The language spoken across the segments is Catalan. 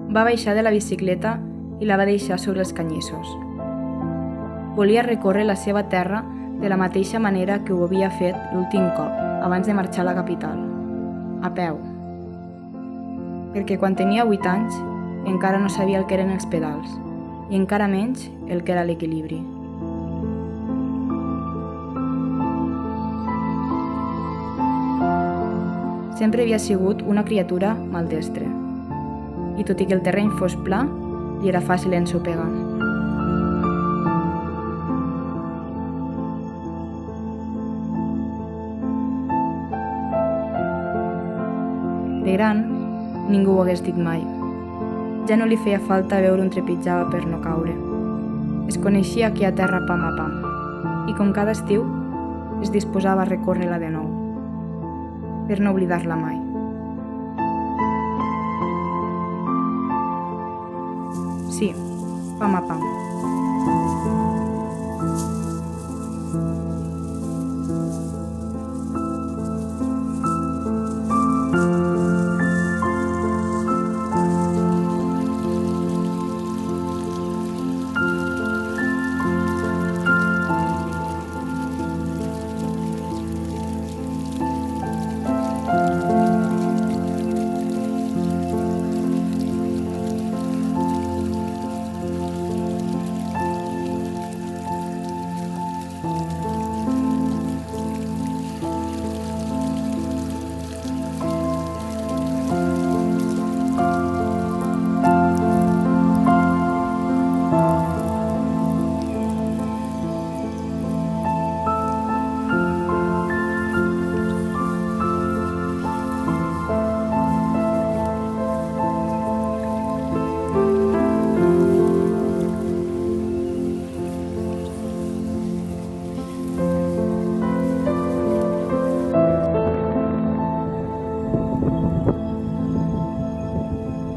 Va baixar de la bicicleta i la va deixar sobre els canyissos. Volia recórrer la seva terra de la mateixa manera que ho havia fet l'últim cop, abans de marxar a la capital, a peu. Perquè quan tenia 8 anys encara no sabia el que eren els pedals i encara menys el que era l'equilibri. Sempre havia sigut una criatura maldestre, i tot i que el terreny fos pla, li era fàcil ensopegar. De gran, ningú ho hagués dit mai. Ja no li feia falta veure on trepitjava per no caure. Es coneixia aquí a terra pam a pam, i com cada estiu, es disposava a recórrer-la de nou, per no oblidar-la mai. Sí, pam a pam.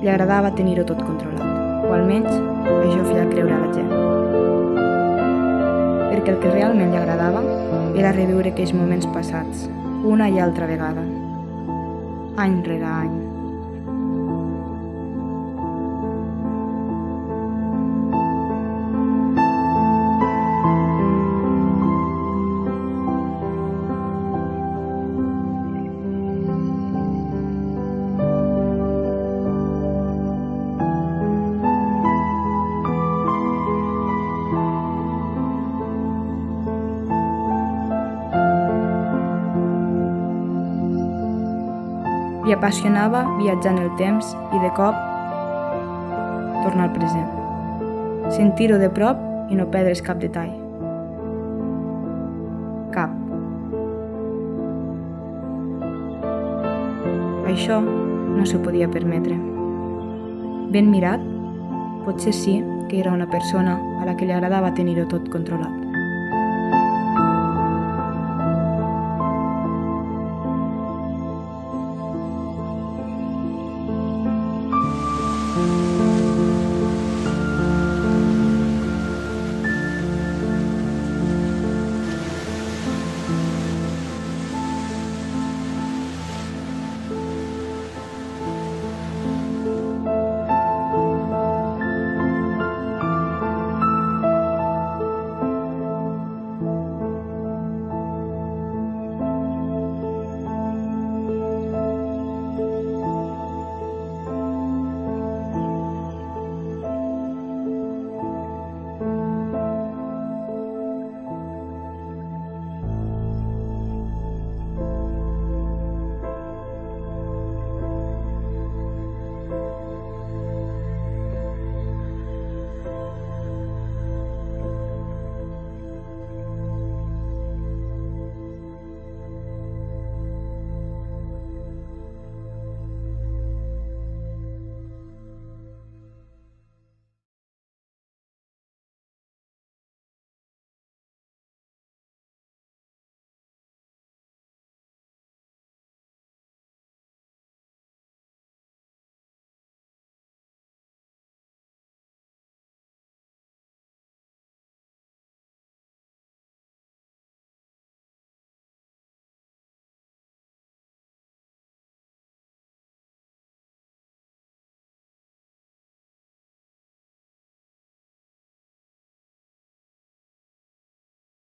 Li agradava tenir-ho tot controlat, o almenys això feia creure a la gent. Perquè el que realment li agradava era reviure aquells moments passats, una i altra vegada, any rere any. Li apassionava viatjar en el temps i, de cop, tornar al present. Sentir-ho de prop i no perdre's cap detall. Cap. Això no s'ho podia permetre. Ben mirat, potser sí que era una persona a la que li agradava tenir-ho tot controlat.